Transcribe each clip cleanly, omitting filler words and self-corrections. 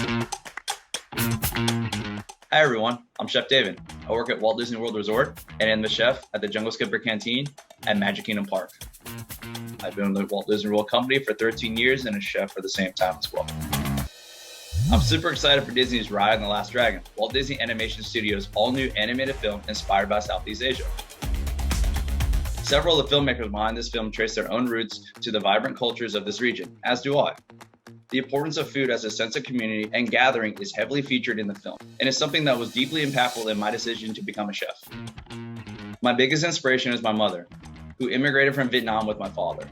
Hi everyone, I'm Chef David. I work at Walt Disney World Resort and am the chef at the Jungle Skipper Canteen at Magic Kingdom Park. I've been with the Walt Disney World Company for 13 years and a chef for the same time as well. I'm super excited for Disney's Raya and the Last Dragon, Walt Disney Animation Studios' all-new animated film inspired by Southeast Asia. Several of the filmmakers behind this film trace their own roots to the vibrant cultures of this region, as do I. The importance of food as a sense of community and gathering is heavily featured in the film, and is something that was deeply impactful in my decision to become a chef. My biggest inspiration is my mother, who immigrated from Vietnam with my father.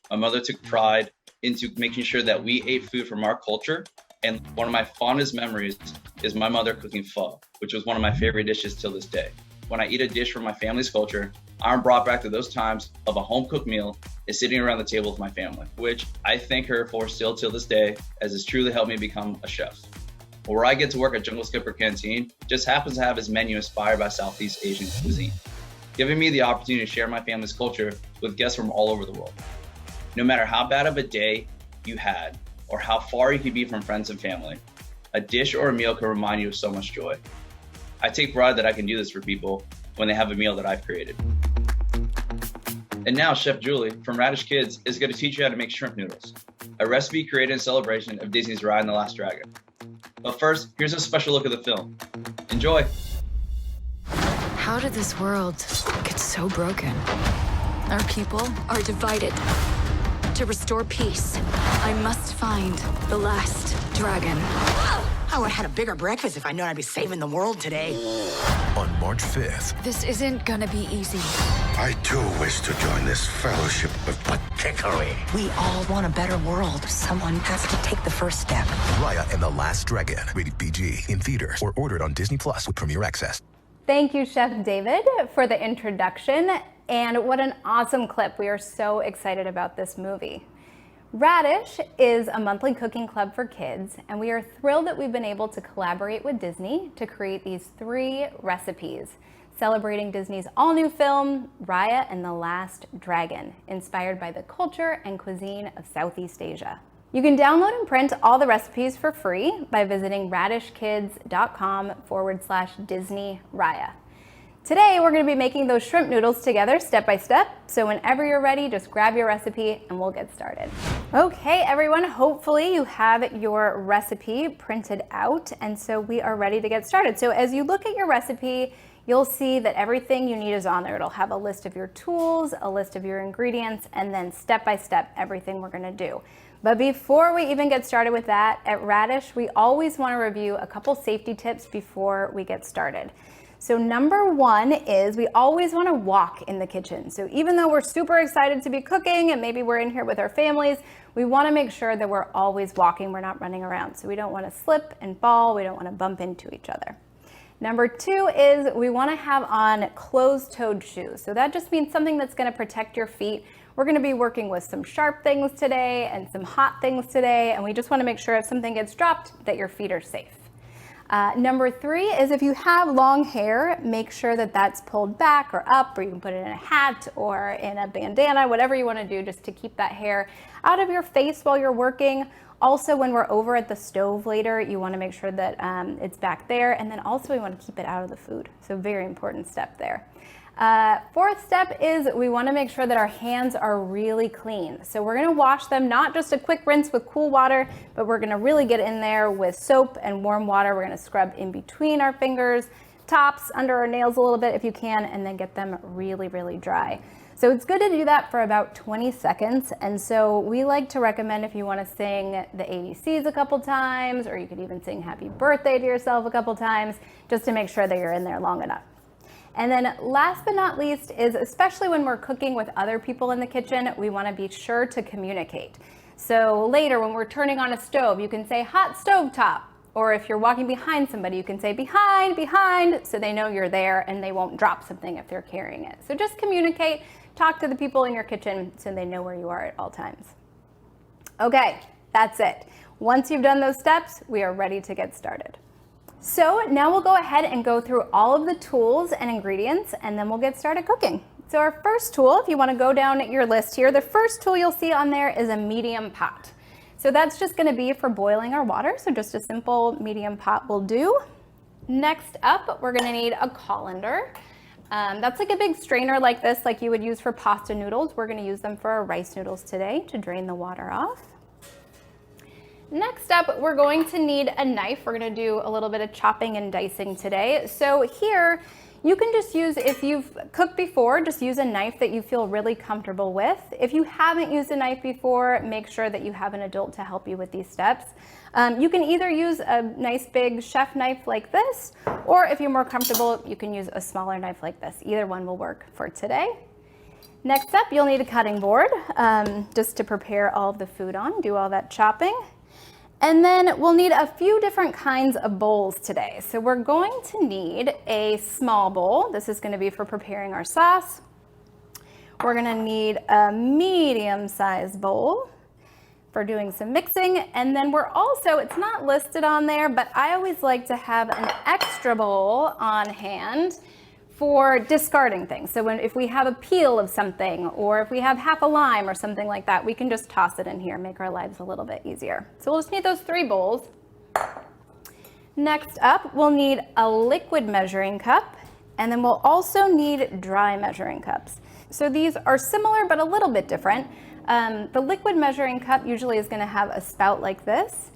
My mother took pride into making sure that we ate food from our culture, and one of my fondest memories is my mother cooking pho, which was one of my favorite dishes till this day. When I eat a dish from my family's culture, I'm brought back to those times of a home-cooked meal and sitting around the table with my family, which I thank her for still till this day, as it's truly helped me become a chef. Where I get to work at Jungle Skipper Canteen just happens to have its menu inspired by Southeast Asian cuisine, giving me the opportunity to share my family's culture with guests from all over the world. No matter how bad of a day you had, or how far you could be from friends and family, a dish or a meal can remind you of so much joy. I take pride that I can do this for people when they have a meal that I've created. And now Chef Julie from Raddish Kids is going to teach you how to make shrimp noodles, a recipe created in celebration of Disney's Raya and the Last Dragon. But first, here's a special look at the film. Enjoy! How did this world get so broken? Our people are divided. To restore peace, I must find the last dragon. I would have had a bigger breakfast if I'd known I'd be saving the world today. On March 5th. This isn't gonna be easy. I too wish to join this fellowship of patickery. We all want a better world. Someone has to take the first step. Raya and the Last Dragon. Rated PG. In theaters or ordered on Disney Plus with Premier Access. Thank you, Chef David, for the introduction. And what an awesome clip. We are so excited about this movie. Raddish is a monthly cooking club for kids, and we are thrilled that we've been able to collaborate with Disney to create these 3 recipes celebrating Disney's all-new film, Raya and the Last Dragon, inspired by the culture and cuisine of Southeast Asia. You can download and print all the recipes for free by visiting raddishkids.com/Disney Raya. Today, we're going to be making those shrimp noodles together step by step. So whenever you're ready, just grab your recipe and we'll get started. Okay, everyone, hopefully you have your recipe printed out. And so we are ready to get started. So as you look at your recipe, you'll see that everything you need is on there. It'll have a list of your tools, a list of your ingredients, and then step by step, everything we're going to do. But before we even get started with that, at Raddish, we always want to review a couple safety tips before we get started. So number 1 is we always want to walk in the kitchen. So even though we're super excited to be cooking and maybe we're in here with our families, we want to make sure that we're always walking, we're not running around. So we don't want to slip and fall, we don't want to bump into each other. Number 2 is we want to have on closed-toed shoes. So that just means something that's going to protect your feet. We're going to be working with some sharp things today and some hot things today, and we just want to make sure if something gets dropped that your feet are safe. Number 3 is if you have long hair, make sure that that's pulled back or up, or you can put it in a hat or in a bandana, whatever you want to do just to keep that hair out of your face while you're working. Also, when we're over at the stove later, you want to make sure that it's back there, and then also we want to keep it out of the food. So very important step there. 4th step is we want to make sure that our hands are really clean. So we're going to wash them, not just a quick rinse with cool water, but we're going to really get in there with soap and warm water. We're going to scrub in between our fingers, tops, under our nails a little bit if you can, and then get them really, really dry. So it's good to do that for about 20 seconds. And so we like to recommend if you want to sing the ABCs a couple times, or you could even sing happy birthday to yourself a couple times, just to make sure that you're in there long enough. And then last but not least is, especially when we're cooking with other people in the kitchen, we want to be sure to communicate. So later when we're turning on a stove, you can say hot stove top. Or if you're walking behind somebody, you can say behind, behind, so they know you're there and they won't drop something if they're carrying it. So just communicate, talk to the people in your kitchen so they know where you are at all times. Okay, that's it. Once you've done those steps, we are ready to get started. So now we'll go ahead and go through all of the tools and ingredients, and then we'll get started cooking. So our first tool, if you want to go down your list here, the first tool you'll see on there is a medium pot. So that's just gonna be for boiling our water. So just a simple medium pot will do. Next up, we're gonna need a colander. That's like a big strainer like this, like you would use for pasta noodles. We're gonna use them for our rice noodles today to drain the water off. Next up, we're going to need a knife. We're gonna do a little bit of chopping and dicing today. So here, you can just use, if you've cooked before, just use a knife that you feel really comfortable with. If you haven't used a knife before, make sure that you have an adult to help you with these steps. You can either use a nice big chef knife like this, or if you're more comfortable, you can use a smaller knife like this. Either one will work for today. Next up, you'll need a cutting board just to prepare all of the food on, do all that chopping. And then we'll need a few different kinds of bowls today. So we're going to need a small bowl. This is going to be for preparing our sauce. We're going to need a medium-sized bowl for doing some mixing. And then we're also, it's not listed on there, but I always like to have an extra bowl on hand for discarding things. So if we have a peel of something, or if we have half a lime or something like that, we can just toss it in here, make our lives a little bit easier. So we'll just need those 3 bowls. Next up, we'll need a liquid measuring cup, and then we'll also need dry measuring cups. So these are similar, but a little bit different. The liquid measuring cup usually is gonna have a spout like this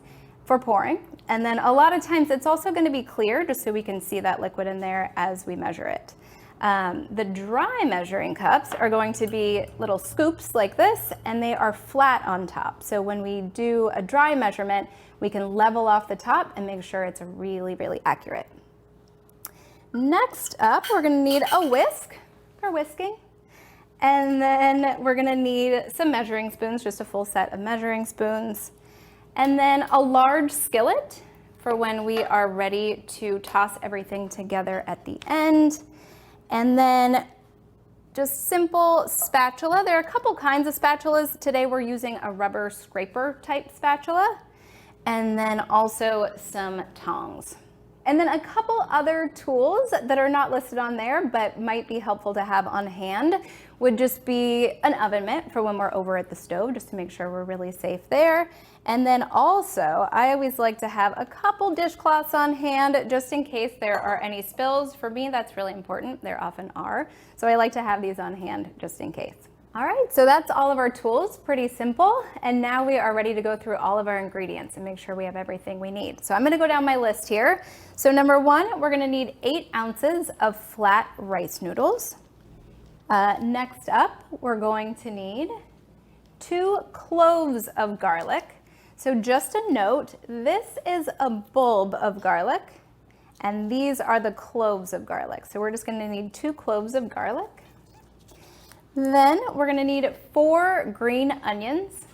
for pouring. And then a lot of times it's also going to be clear just so we can see that liquid in there as we measure it. The dry measuring cups are going to be little scoops like this, and they are flat on top. So when we do a dry measurement, we can level off the top and make sure it's really, really accurate. Next up, we're going to need a whisk for whisking. And then we're going to need some measuring spoons, just a full set of measuring spoons. And then a large skillet for when we are ready to toss everything together at the end. And then just simple spatula. There are a couple kinds of spatulas. Today we're using a rubber scraper type spatula. And then also some tongs. And then a couple other tools that are not listed on there but might be helpful to have on hand would just be an oven mitt for when we're over at the stove, just to make sure we're really safe there. And then also, I always like to have a couple dishcloths on hand just in case there are any spills. For me, that's really important. There often are. So I like to have these on hand just in case. All right, so that's all of our tools, pretty simple. And now we are ready to go through all of our ingredients and make sure we have everything we need. So I'm gonna go down my list here. So number 1, we're gonna need 8 ounces of flat rice noodles. Next up, we're going to need 2 cloves of garlic. So just a note, this is a bulb of garlic, and these are the cloves of garlic. So we're just gonna need 2 cloves of garlic. Then we're gonna need 4 green onions.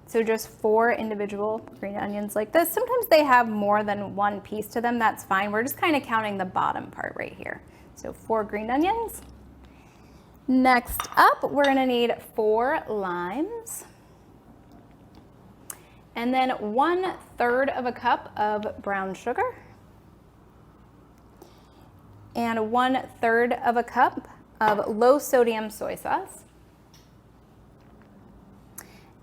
So just 4 individual green onions like this. Sometimes they have more than 1 piece to them, that's fine. We're just kind of counting the bottom part right here. So 4 green onions. Next up, we're gonna need 4 limes. And then 1/3 of a cup of brown sugar. And 1/3 of a cup of low sodium soy sauce.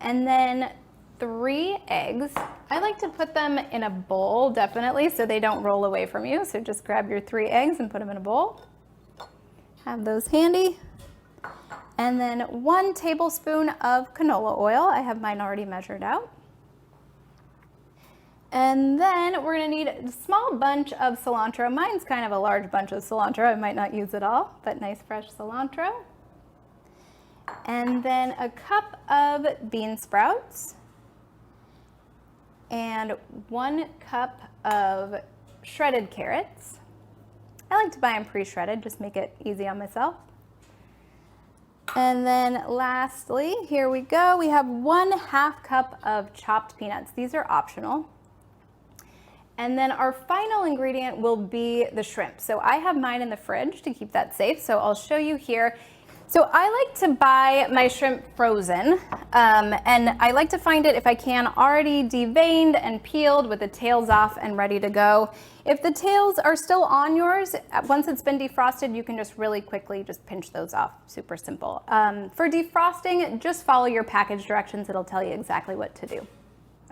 And then 3 eggs. I like to put them in a bowl, definitely, so they don't roll away from you. So just grab your 3 eggs and put them in a bowl. Have those handy. And then 1 tablespoon of canola oil. I have mine already measured out. And then we're gonna need a small bunch of cilantro. Mine's kind of a large bunch of cilantro. I might not use it all, but nice fresh cilantro. And then a cup of bean sprouts. And 1 cup of shredded carrots. I like to buy them pre-shredded, just make it easy on myself. And then lastly, here we go. We have 1/2 cup of chopped peanuts. These are optional. And then our final ingredient will be the shrimp. So I have mine in the fridge to keep that safe. So I'll show you here. So I like to buy my shrimp frozen, and I like to find it, if I can, already deveined and peeled with the tails off and ready to go. If the tails are still on yours, once it's been defrosted, you can just really quickly just pinch those off. Super simple. For defrosting, just follow your package directions. It'll tell you exactly what to do.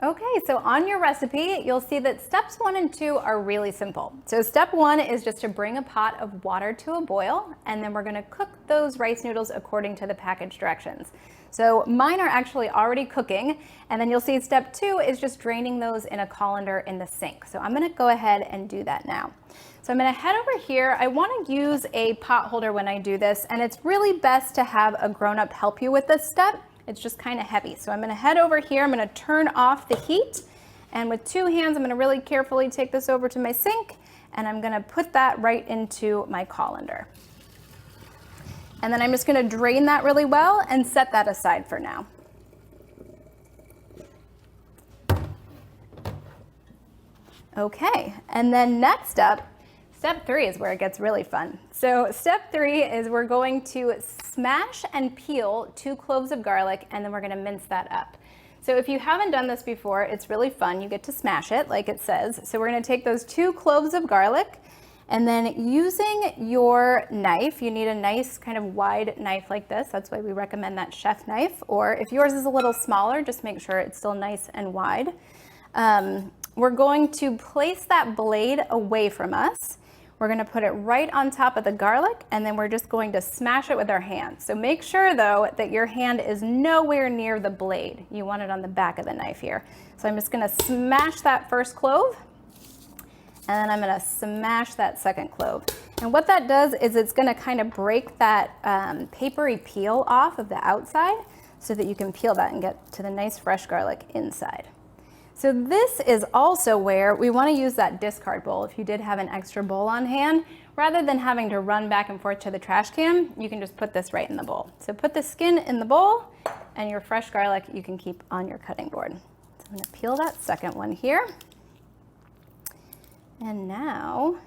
Okay, so on your recipe, you'll see that steps 1 and 2 are really simple. So step 1 is just to bring a pot of water to a boil, and then we're gonna cook those rice noodles according to the package directions. So mine are actually already cooking, and then you'll see step 2 is just draining those in a colander in the sink. So I'm gonna go ahead and do that now. So I'm gonna head over here. I wanna use a pot holder when I do this, and it's really best to have a grown-up help you with this step. It's just kind of heavy. So I'm gonna head over here, I'm gonna turn off the heat, and with 2 hands, I'm gonna really carefully take this over to my sink, and I'm gonna put that right into my colander. And then I'm just gonna drain that really well and set that aside for now. Okay, and then next up, step 3 is where it gets really fun. So step 3 is we're going to smash and peel 2 cloves of garlic, and then we're gonna mince that up. So if you haven't done this before, it's really fun. You get to smash it like it says. So we're gonna take those 2 cloves of garlic, and then using your knife, you need a nice kind of wide knife like this. That's why we recommend that chef knife. Or if yours is a little smaller, just make sure it's still nice and wide. We're going to place that blade away from us. We're gonna put it right on top of the garlic, and then we're just going to smash it with our hands. So make sure though that your hand is nowhere near the blade. You want it on the back of the knife here. So I'm just gonna smash that first clove, and then I'm gonna smash that second clove. And what that does is it's gonna kind of break that papery peel off of the outside so that you can peel that and get to the nice fresh garlic inside. So this is also where we want to use that discard bowl. If you did have an extra bowl on hand, rather than having to run back and forth to the trash can, you can just put this right in the bowl. So put the skin in the bowl, and your fresh garlic you can keep on your cutting board. So I'm going to peel that second one here. And now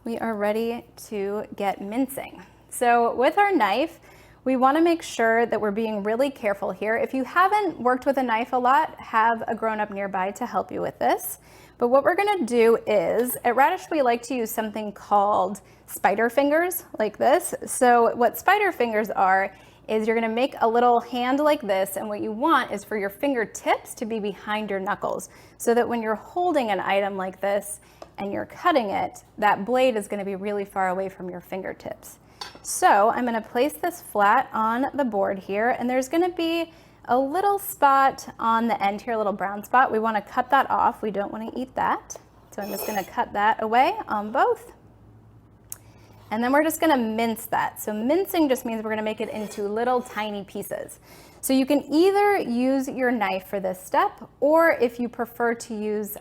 we are ready to get mincing. So with our knife, we want to make sure that we're being really careful here. If you haven't worked with a knife a lot, have a grown-up nearby to help you with this. But what we're gonna do is, at Raddish we like to use something called spider fingers, like this. So what spider fingers are, is you're gonna make a little hand like this, and what you want is for your fingertips to be behind your knuckles, so that when you're holding an item like this and you're cutting it, that blade is gonna be really far away from your fingertips. So I'm gonna place this flat on the board here, and there's gonna be a little spot on the end here, a little brown spot. We wanna cut that off. We don't wanna eat that. So I'm just gonna cut that away on both. And then we're just gonna mince that. So mincing just means we're gonna make it into little tiny pieces. So you can either use your knife for this step, or if you prefer to use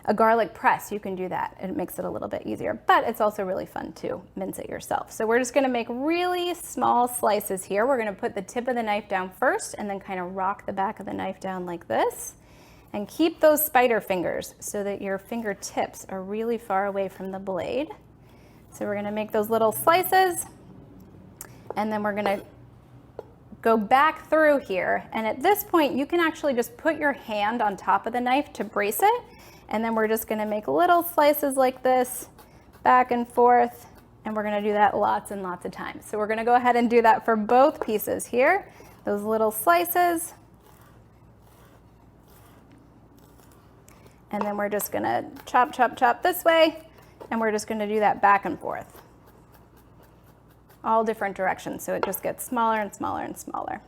a garlic press, you can do that. It makes it a little bit easier, but it's also really fun to mince it yourself. So we're just gonna make really small slices here. We're gonna put the tip of the knife down first, and then kind of rock the back of the knife down like this. And keep those spider fingers so that your fingertips are really far away from the blade. So we're gonna make those little slices, and then we're gonna go back through here. And at this point, you can actually just put your hand on top of the knife to brace it. And then we're just gonna make little slices like this, back and forth. And we're gonna do that lots and lots of times. So we're gonna go ahead and do that for both pieces here. Those little slices. And then we're just gonna chop, chop, chop this way. And we're just gonna do that back and forth. All different directions, so it just gets smaller and smaller and smaller.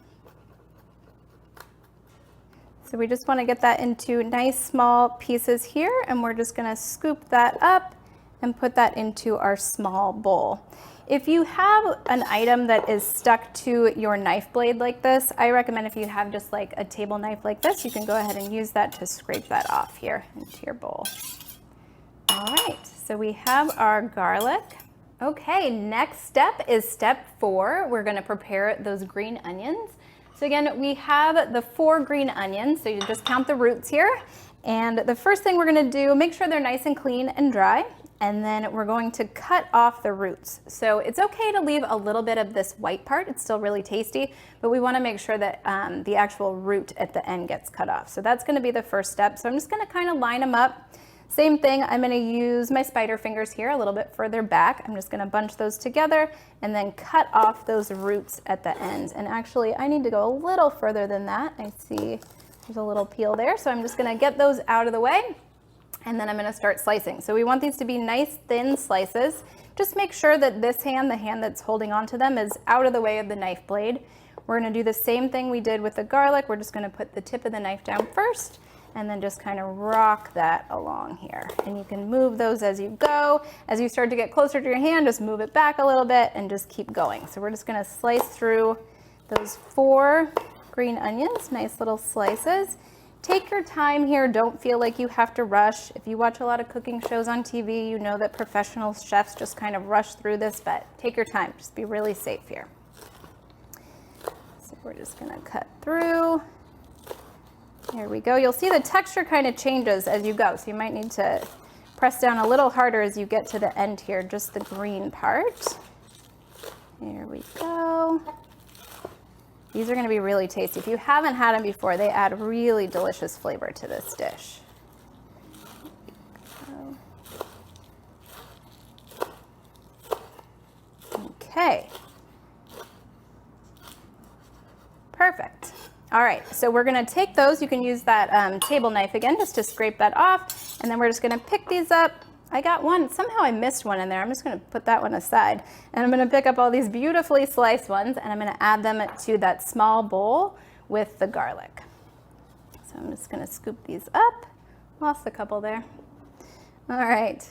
So we just wanna get that into nice small pieces here, and we're just gonna scoop that up and put that into our small bowl. If you have an item that is stuck to your knife blade like this, I recommend if you have just like a table knife like this, you can go ahead and use that to scrape that off here into your bowl. All right, so we have our garlic. Okay, next step is step 4. We're gonna prepare those green onions. So again, we have the 4 green onions, so you just count the roots here. And the first thing we're gonna do, make sure they're nice and clean and dry, and then we're going to cut off the roots. So it's okay to leave a little bit of this white part, it's still really tasty, but we wanna make sure that the actual root at the end gets cut off. So that's gonna be the first step. So I'm just gonna kind of line them up. Same thing, I'm gonna use my spider fingers here a little bit further back. I'm just gonna bunch those together and then cut off those roots at the ends. And actually, I need to go a little further than that. I see There's a little peel there, so I'm just gonna get those out of the way, and then I'm gonna start slicing. So we want these to be nice thin slices. Just make sure that this hand, the hand that's holding onto them, is out of the way of the knife blade. We're gonna do the same thing we did with the garlic. We're just gonna put the tip of the knife down first, and then just kind of rock that along here. And you can move those as you go. As you start to get closer to your hand, just move it back a little bit and just keep going. So we're just gonna slice through those 4 green onions, nice little slices. Take your time here, don't feel like you have to rush. If you watch a lot of cooking shows on TV, you know that professional chefs just kind of rush through this, but take your time, just be really safe here. So we're just gonna cut through. There we go. You'll see the texture kind of changes as you go, so you might need to press down a little harder as you get to the end here, just the green part. There we go. These are going to be really tasty. If you haven't had them before, they add really delicious flavor to this dish. Okay. Perfect. All right, so we're going to take those. You can use that table knife again just to scrape that off. And then we're just going to pick these up. I got one, somehow I missed one in there. I'm just gonna put that one aside. And I'm gonna pick up all these beautifully sliced ones and I'm gonna add them to that small bowl with the garlic. So I'm just gonna scoop these up. Lost a couple there. All right,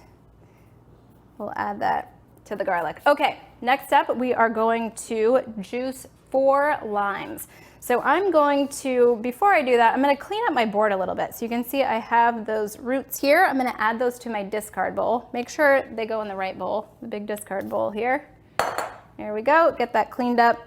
we'll add that to the garlic. Okay, next up, we are going to juice 4 limes. So I'm going to, before I do that, I'm gonna clean up my board a little bit. So you can see I have those roots here. I'm gonna add those to my discard bowl. Make sure they go in the right bowl, the big discard bowl here. There we go, get that cleaned up.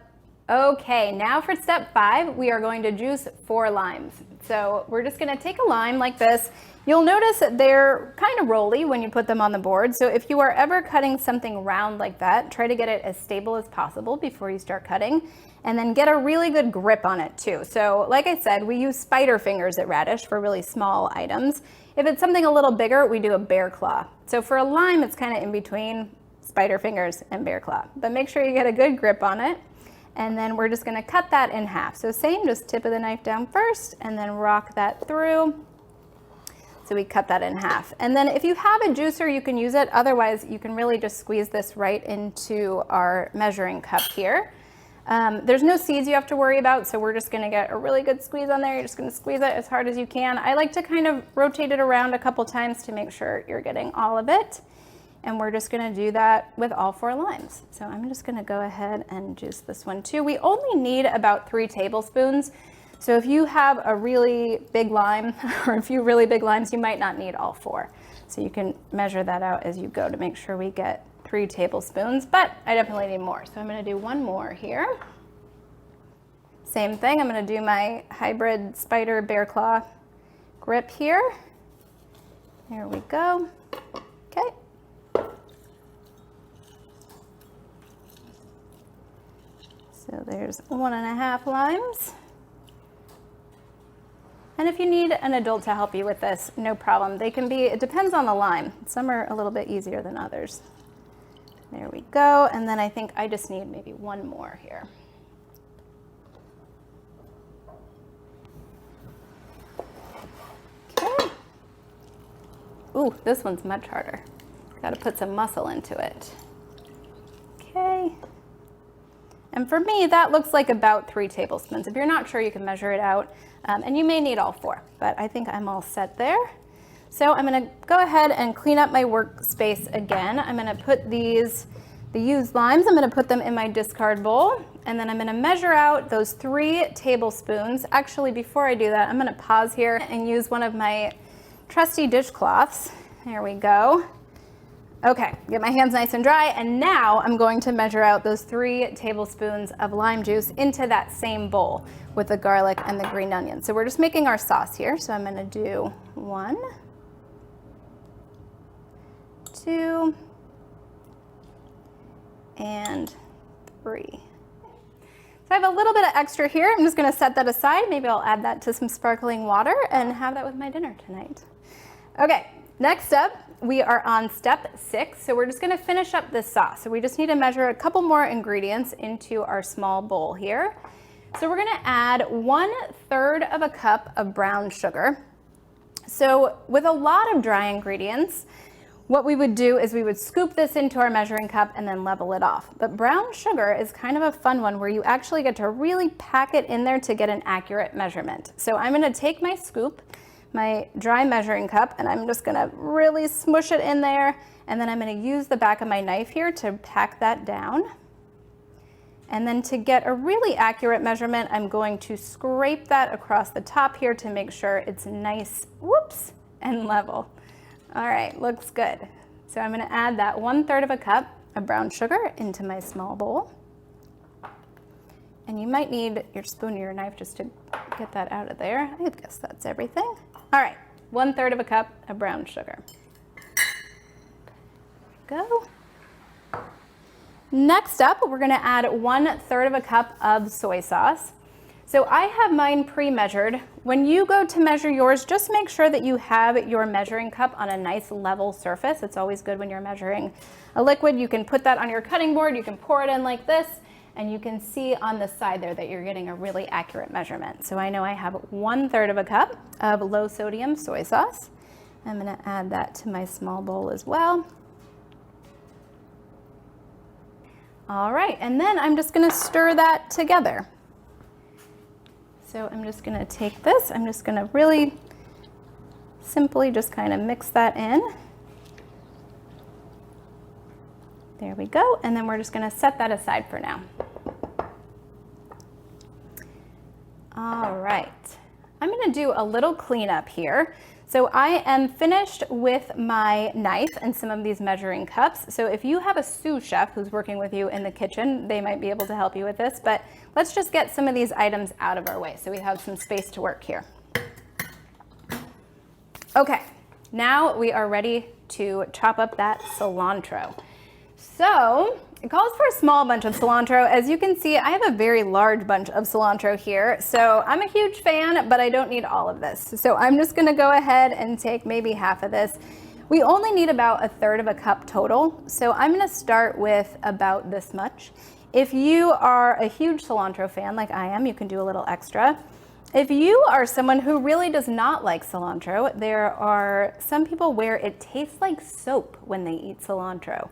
Okay, now for step 5, we are going to juice 4 limes. So we're just gonna take a lime like this. You'll notice that they're kind of rolly when you put them on the board. So if you are ever cutting something round like that, try to get it as stable as possible before you start cutting. And then get a really good grip on it too. So like I said, we use spider fingers at Raddish for really small items. If it's something a little bigger, we do a bear claw. So for a lime, it's kind of in between spider fingers and bear claw. But make sure you get a good grip on it. And then we're just gonna cut that in half. So same, just tip of the knife down first and then rock that through. So we cut that in half. And then if you have a juicer, you can use it. Otherwise, you can really just squeeze this right into our measuring cup here. There's no seeds you have to worry about, so we're just gonna get a really good squeeze on there. You're just gonna squeeze it as hard as you can. I like to kind of rotate it around a couple times to make sure you're getting all of it. And we're just gonna do that with all 4 limes. So I'm just gonna go ahead and juice this one too. We only need about 3 tablespoons. So if you have a really big lime or a few really big limes, you might not need all 4. So you can measure that out as you go to make sure we get 3 tablespoons, but I definitely need more. So I'm gonna do 1 more here. Same thing, I'm gonna do my hybrid spider bear claw grip here. There we go, okay. So there's 1.5 limes. And if you need an adult to help you with this, no problem. They can be, it depends on the lime. Some are a little bit easier than others. There we go, and then I think I just need maybe 1 more here. Okay. Ooh, this one's much harder. Got to put some muscle into it. Okay. And for me, that looks like about 3 tablespoons. If you're not sure, you can measure it out, and you may need all 4, but I think I'm all set there. So I'm gonna go ahead and clean up my workspace again. I'm gonna put the used limes, I'm gonna put them in my discard bowl, and then I'm gonna measure out those 3 tablespoons. Actually, before I do that, I'm gonna pause here and use one of my trusty dishcloths. There we go. Okay, get my hands nice and dry, and now I'm going to measure out those 3 tablespoons of lime juice into that same bowl with the garlic and the green onion. So we're just making our sauce here. So I'm gonna do 1, 2, and 3. So I have a little bit of extra here. I'm just gonna set that aside. Maybe I'll add that to some sparkling water and have that with my dinner tonight. Okay, next up, we are on step 6. So we're just gonna finish up this sauce. So we just need to measure a couple more ingredients into our small bowl here. So we're gonna add 1/3 of a cup of brown sugar. So with a lot of dry ingredients, what we would do is we would scoop this into our measuring cup and then level it off. But brown sugar is kind of a fun one where you actually get to really pack it in there to get an accurate measurement. So I'm gonna take my scoop, my dry measuring cup, and I'm just gonna really smush it in there. And then I'm gonna use the back of my knife here to pack that down. And then to get a really accurate measurement, I'm going to scrape that across the top here to make sure it's nice, whoops, and level. All right, looks good. So I'm gonna add that 1/3 of a cup of brown sugar into my small bowl. And you might need your spoon or your knife just to get that out of there. I guess that's everything. All right, 1/3 of a cup of brown sugar. Go. Next up, we're gonna add 1/3 of a cup of soy sauce. So I have mine pre-measured. When you go to measure yours, just make sure that you have your measuring cup on a nice level surface. It's always good when you're measuring a liquid. You can put that on your cutting board, you can pour it in like this, and you can see on the side there that you're getting a really accurate measurement. So I know I have 1/3 of a cup of low sodium soy sauce. I'm gonna add that to my small bowl as well. All right, and then I'm just gonna stir that together. So I'm just gonna take this, I'm just gonna really simply just kind of mix that in. There we go, and then we're just gonna set that aside for now. All right, I'm gonna do a little cleanup here. So I am finished with my knife and some of these measuring cups. So if you have a sous chef who's working with you in the kitchen, they might be able to help you with this, but let's just get some of these items out of our way so we have some space to work here. Okay, now we are ready to chop up that cilantro. So it calls for a small bunch of cilantro. As you can see, I have a very large bunch of cilantro here. So I'm a huge fan, but I don't need all of this. So I'm just gonna go ahead and take maybe half of this. We only need about 1/3 of a cup total. So I'm gonna start with about this much. If you are a huge cilantro fan like I am, you can do a little extra. If you are someone who really does not like cilantro, there are some people where it tastes like soap when they eat cilantro.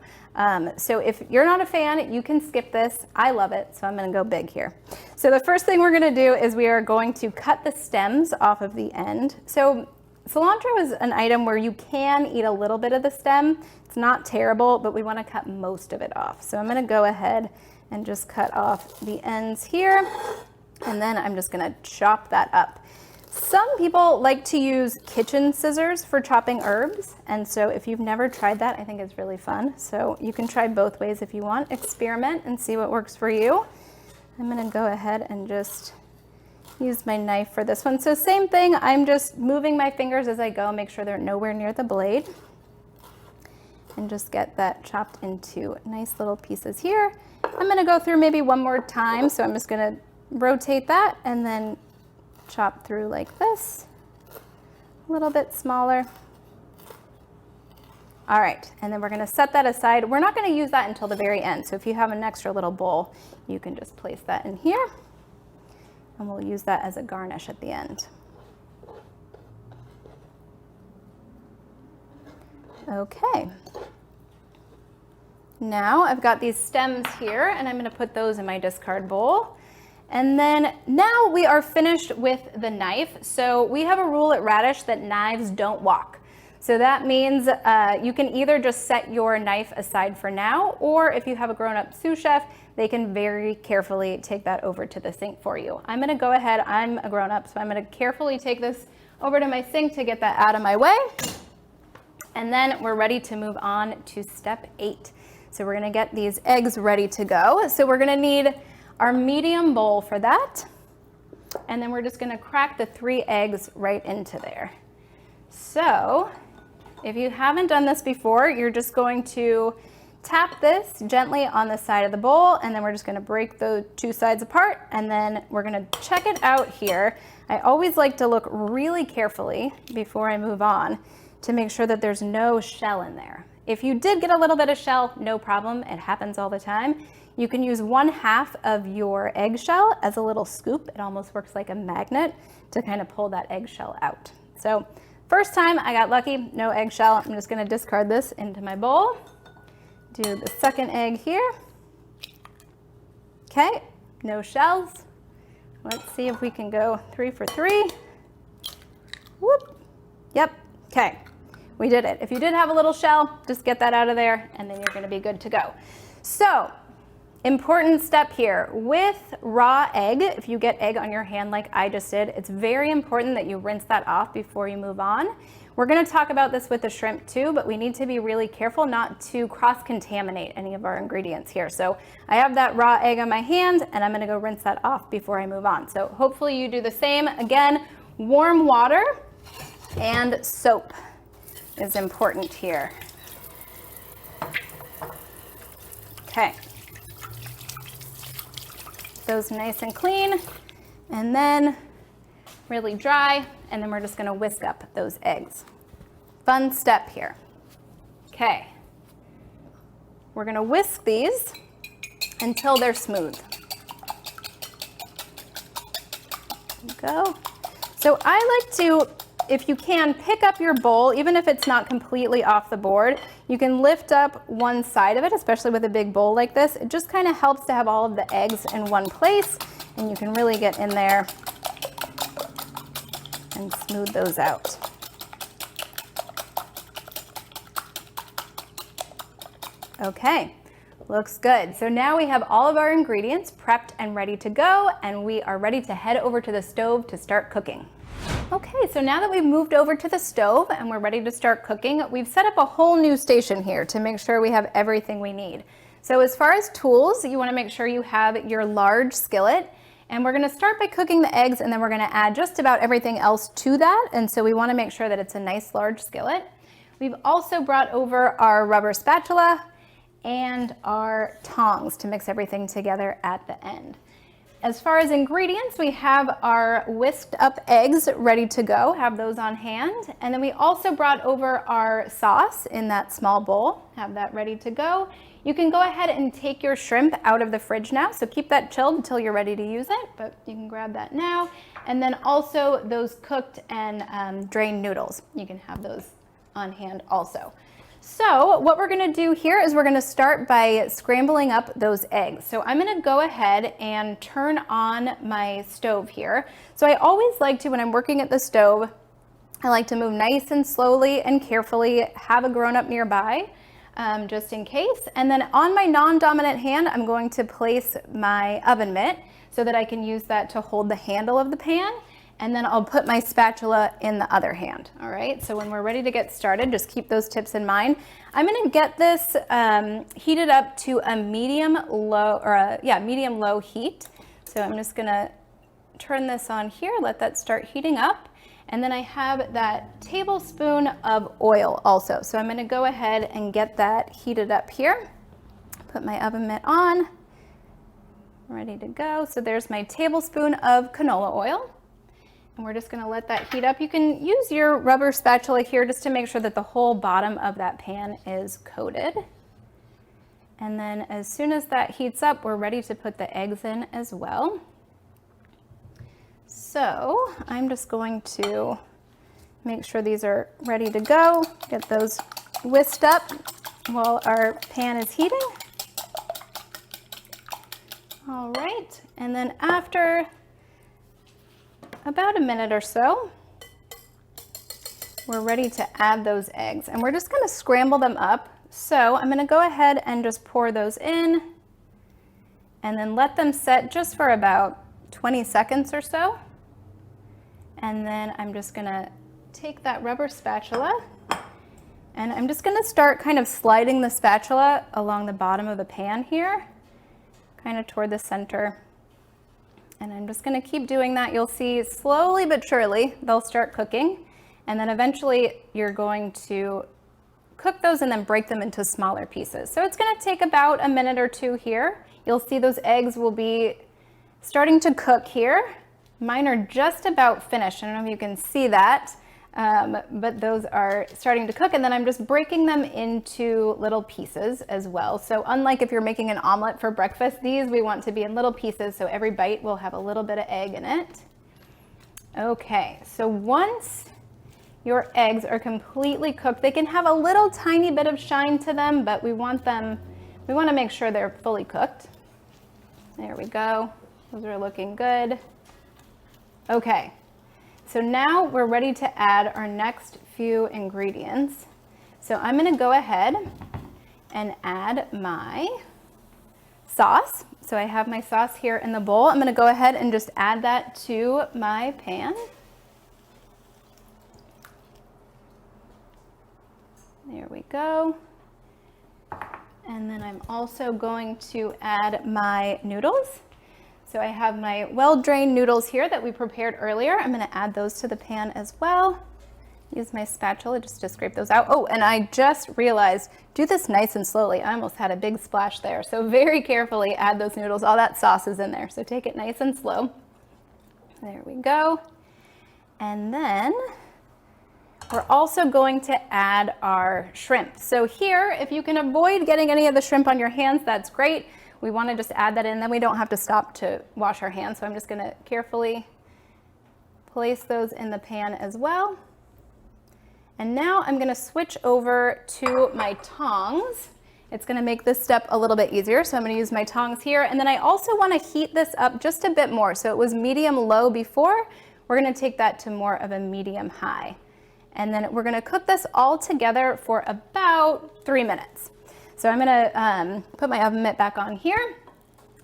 So if you're not a fan, you can skip this. I love it, so I'm gonna go big here. So the first thing we're gonna do is we are going to cut the stems off of the end. So cilantro is an item where you can eat a little bit of the stem. It's not terrible, but we wanna cut most of it off. So I'm gonna go ahead and just cut off the ends here. And then I'm just gonna chop that up. Some people like to use kitchen scissors for chopping herbs. And so if you've never tried that, I think it's really fun. So you can try both ways if you want. Experiment and see what works for you. I'm gonna go ahead and just use my knife for this one. So same thing, I'm just moving my fingers as I go, make sure they're nowhere near the blade. And just get that chopped into nice little pieces here. I'm gonna go through maybe one more time. So I'm just gonna rotate that and then chop through like this, a little bit smaller. All right, and then we're gonna set that aside. We're not gonna use that until the very end. So if you have an extra little bowl, you can just place that in here and we'll use that as a garnish at the end. Okay. Now I've got these stems here and I'm gonna put those in my discard bowl. And then now we are finished with the knife. So we have a rule at Raddish that knives don't walk. So that means you can either just set your knife aside for now, or if you have a grown-up sous chef, they can very carefully take that over to the sink for you. I'm gonna go ahead, I'm a grown-up, so I'm gonna carefully take this over to my sink to get that out of my way. And then we're ready to move on to step 8. So we're gonna get these eggs ready to go. So we're gonna need our medium bowl for that. And then we're just gonna crack the 3 eggs right into there. So if you haven't done this before, you're just going to tap this gently on the side of the bowl, and then we're just gonna break the 2 sides apart, and then we're gonna check it out here. I always like to look really carefully before I move on to make sure that there's no shell in there. If you did get a little bit of shell, no problem, it happens all the time. You can use 1/2 of your eggshell as a little scoop. It almost works like a magnet to kind of pull that eggshell out. So first time I got lucky, no eggshell. I'm just gonna discard this into my bowl. Do the second egg here. Okay, no shells. Let's see if we can go 3 for 3. Whoop, yep, okay, we did it. If you did have a little shell, just get that out of there and then you're gonna be good to go. So, important step here, with raw egg, if you get egg on your hand like I just did, it's very important that you rinse that off before you move on. We're gonna talk about this with the shrimp too, but we need to be really careful not to cross-contaminate any of our ingredients here. So I have that raw egg on my hand and I'm gonna go rinse that off before I move on. So hopefully you do the same. Again, warm water and soap is important here. Okay. Those nice and clean, and then really dry, and then we're just gonna whisk up those eggs. Fun step here. Okay. We're gonna whisk these until they're smooth. There we go. So I like to, if you can, pick up your bowl, even if it's not completely off the board. You can lift up one side of it, especially with a big bowl like this. It just kind of helps to have all of the eggs in one place, and you can really get in there and smooth those out. Okay, looks good. So now we have all of our ingredients prepped and ready to go, and we are ready to head over to the stove to start cooking. Okay, so now that we've moved over to the stove and we're ready to start cooking, we've set up a whole new station here to make sure we have everything we need. So as far as tools, you wanna make sure you have your large skillet, and we're gonna start by cooking the eggs, and then we're gonna add just about everything else to that, and so we wanna make sure that it's a nice large skillet. We've also brought over our rubber spatula and our tongs to mix everything together at the end. As far as ingredients, we have our whisked up eggs ready to go, have those on hand. And then we also brought over our sauce in that small bowl, have that ready to go. You can go ahead and take your shrimp out of the fridge now, so keep that chilled until you're ready to use it, but you can grab that now. And then also those cooked and drained noodles, you can have those on hand also. So what we're gonna do here is we're gonna start by scrambling up those eggs. So I'm gonna go ahead and turn on my stove here. So I always like to, when I'm working at the stove, I like to move nice and slowly and carefully, have a grown-up nearby, just in case. And then on my non-dominant hand, I'm going to place my oven mitt so that I can use that to hold the handle of the pan. And then I'll put my spatula in the other hand, all right? So when we're ready to get started, just keep those tips in mind. I'm gonna get this heated up to a medium-low heat. So I'm just gonna turn this on here, let that start heating up. And then I have that tablespoon of oil also. So I'm gonna go ahead and get that heated up here. Put my oven mitt on, ready to go. So there's my tablespoon of canola oil. And we're just gonna let that heat up. You can use your rubber spatula here just to make sure that the whole bottom of that pan is coated. And then as soon as that heats up, we're ready to put the eggs in as well. So I'm just going to make sure these are ready to go, get those whisked up while our pan is heating. All right, and then after about a minute or so, we're ready to add those eggs, and we're just gonna scramble them up. So I'm gonna go ahead and just pour those in and then let them set just for about 20 seconds or so. And then I'm just gonna take that rubber spatula and I'm just gonna start kind of sliding the spatula along the bottom of the pan here, kind of toward the center. And I'm just gonna keep doing that. You'll see slowly but surely they'll start cooking. And then eventually you're going to cook those and then break them into smaller pieces. So it's gonna take about a minute or two here. You'll see those eggs will be starting to cook here. Mine are just about finished. I don't know if you can see that. but those are starting to cook, and then I'm just breaking them into little pieces as well. So unlike if you're making an omelet for breakfast, these we want to be in little pieces, so every bite will have a little bit of egg in it. Okay, so once your eggs are completely cooked, they can have a little tiny bit of shine to them, but we want to make sure they're fully cooked. There we go. Those are looking good. Okay, so now we're ready to add our next few ingredients. So I'm gonna go ahead and add my sauce. So I have my sauce here in the bowl. I'm gonna go ahead and just add that to my pan. There we go. And then I'm also going to add my noodles. So I have my well-drained noodles here that we prepared earlier. I'm gonna add those to the pan as well. Use my spatula just to scrape those out. Oh, and I just realized, do this nice and slowly. I almost had a big splash there. So very carefully add those noodles. All that sauce is in there. So take it nice and slow. There we go. And then we're also going to add our shrimp. So here, if you can avoid getting any of the shrimp on your hands, that's great. We want to just add that in, then we don't have to stop to wash our hands. So I'm just going to carefully place those in the pan as well. And now I'm going to switch over to my tongs. It's going to make this step a little bit easier. So I'm going to use my tongs here. And then I also want to heat this up just a bit more. So it was medium low before. We're going to take that to more of a medium high. And then we're going to cook this all together for about 3 minutes. So I'm gonna put my oven mitt back on here,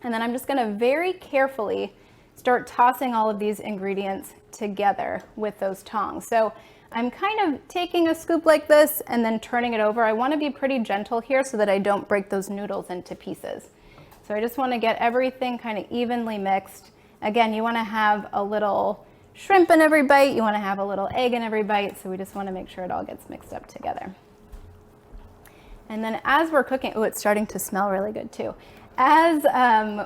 and then I'm just gonna very carefully start tossing all of these ingredients together with those tongs. So I'm kind of taking a scoop like this and then turning it over. I wanna be pretty gentle here so that I don't break those noodles into pieces. So I just wanna get everything kind of evenly mixed. Again, you wanna have a little shrimp in every bite, you wanna have a little egg in every bite, so we just wanna make sure it all gets mixed up together. And then as we're cooking, oh, it's starting to smell really good too. As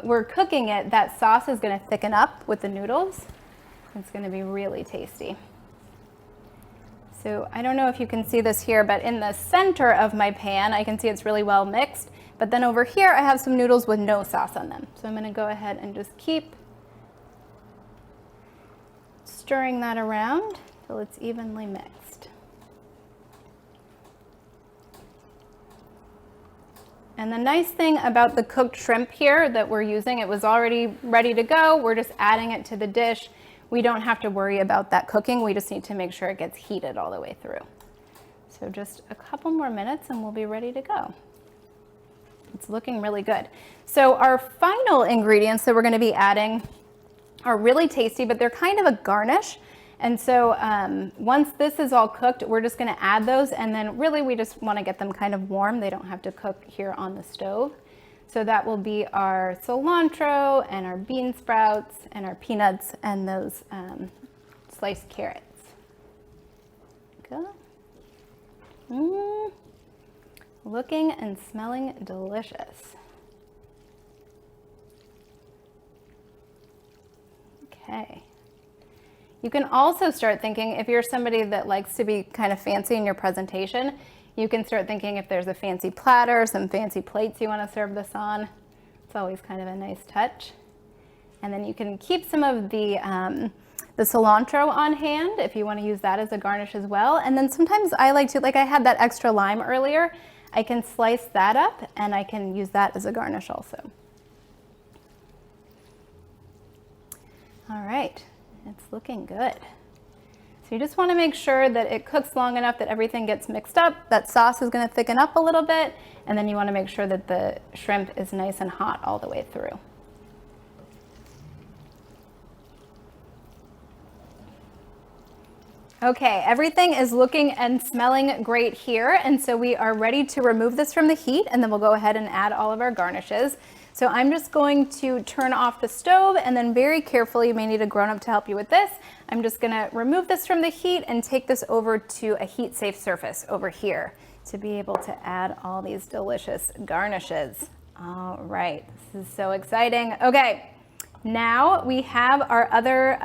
we're cooking it, that sauce is gonna thicken up with the noodles. It's gonna be really tasty. So I don't know if you can see this here, but in the center of my pan, I can see it's really well mixed. But then over here, I have some noodles with no sauce on them. So I'm gonna go ahead and just keep stirring that around till it's evenly mixed. And the nice thing about the cooked shrimp here that we're using, it was already ready to go. We're just adding it to the dish. We don't have to worry about that cooking. We just need to make sure it gets heated all the way through. So just a couple more minutes and we'll be ready to go. It's looking really good. So our final ingredients that we're gonna be adding are really tasty, but they're kind of a garnish. And so once this is all cooked, we're just gonna add those, and then really we just wanna get them kind of warm. They don't have to cook here on the stove. So that will be our cilantro and our bean sprouts and our peanuts and those sliced carrots. Go. Looking and smelling delicious. Okay. You can also start thinking, if you're somebody that likes to be kind of fancy in your presentation, you can start thinking if there's a fancy platter, some fancy plates you want to serve this on. It's always kind of a nice touch. And then you can keep some of the cilantro on hand if you want to use that as a garnish as well. And then sometimes I like to, like I had that extra lime earlier, I can slice that up and I can use that as a garnish also. All right. It's looking good. So you just want to make sure that it cooks long enough that everything gets mixed up. That sauce is going to thicken up a little bit, and then you want to make sure that the shrimp is nice and hot all the way through. Okay, everything is looking and smelling great here, and so we are ready to remove this from the heat, and then we'll go ahead and add all of our garnishes. So I'm just going to turn off the stove, and then very carefully, you may need a grown-up to help you with this. I'm just gonna remove this from the heat and take this over to a heat-safe surface over here to be able to add all these delicious garnishes. All right, this is so exciting. Okay, now we have our other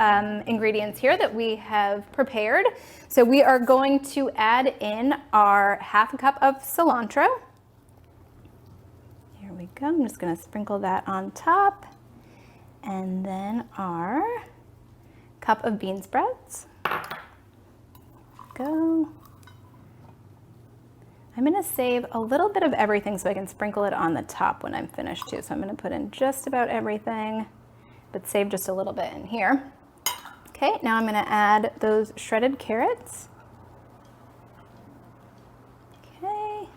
ingredients here that we have prepared. So we are going to add in our 1/2 cup of cilantro. Here we go. I'm just going to sprinkle that on top. And then our cup of bean sprouts. Go. I'm going to save a little bit of everything so I can sprinkle it on the top when I'm finished too. So I'm going to put in just about everything, but save just a little bit in here. Okay, now I'm going to add those shredded carrots. Okay.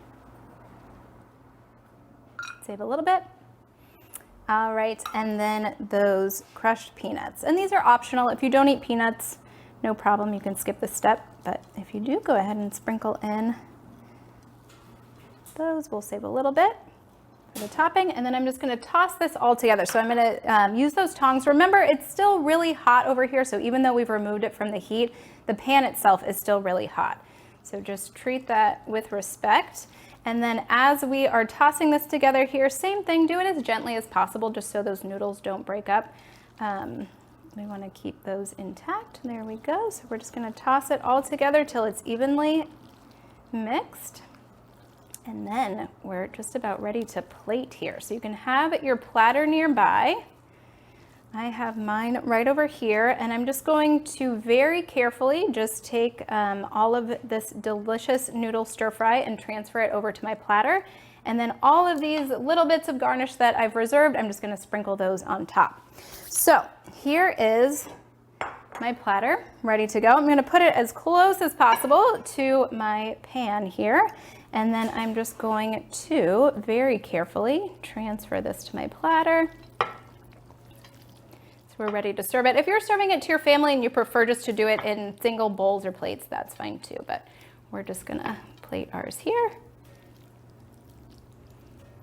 Save a little bit. All right, and then those crushed peanuts. And these are optional. If you don't eat peanuts, no problem, you can skip this step. But if you do, go ahead and sprinkle in those. We'll save a little bit for the topping, and then I'm just going to toss this all together. So I'm going to use those tongs. Remember, it's still really hot over here, so even though we've removed it from the heat, the pan itself is still really hot. So just treat that with respect. And then as we are tossing this together here, same thing, do it as gently as possible just so those noodles don't break up. We want to keep those intact. There we go. So we're just going to toss it all together till it's evenly mixed. And then we're just about ready to plate here. So you can have your platter nearby. I have mine right over here, and I'm just going to very carefully just take all of this delicious noodle stir fry and transfer it over to my platter. And then all of these little bits of garnish that I've reserved, I'm just going to sprinkle those on top. So here is my platter ready to go. I'm going to put it as close as possible to my pan here. And then I'm just going to very carefully transfer this to my platter. So we're ready to serve it. If you're serving it to your family and you prefer just to do it in single bowls or plates, that's fine too. But we're just gonna plate ours here.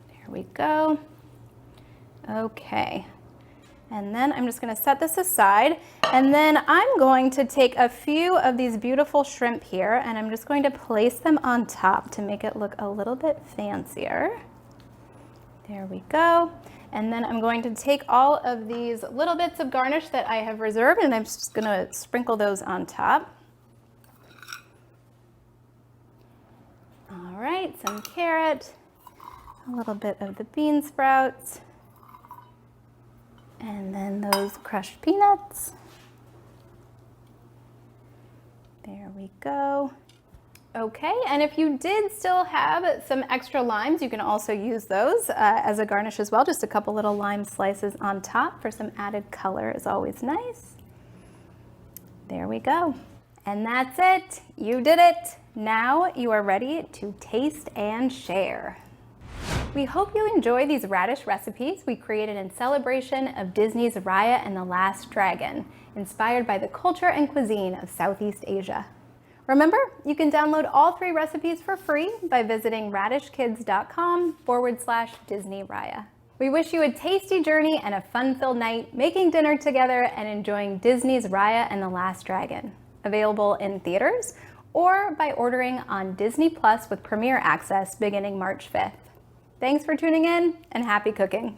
There we go. Okay. And then I'm just going to set this aside, and then I'm going to take a few of these beautiful shrimp here, and I'm just going to place them on top to make it look a little bit fancier. There we go. And then I'm going to take all of these little bits of garnish that I have reserved, and I'm just going to sprinkle those on top. All right, some carrot, a little bit of the bean sprouts, and then those crushed peanuts. There we go. Okay, and if you did still have some extra limes, you can also use those as a garnish as well. Just a couple little lime slices on top for some added color is always nice. There we go. And that's it. You did it. Now you are ready to taste and share. We hope you enjoy these radish recipes we created in celebration of Disney's Raya and the Last Dragon, inspired by the culture and cuisine of Southeast Asia. Remember, you can download all 3 recipes for free by visiting raddishkids.com/Disney Raya. We wish you a tasty journey and a fun-filled night making dinner together and enjoying Disney's Raya and the Last Dragon. Available in theaters or by ordering on Disney Plus with Premiere Access beginning March 5th. Thanks for tuning in, and happy cooking.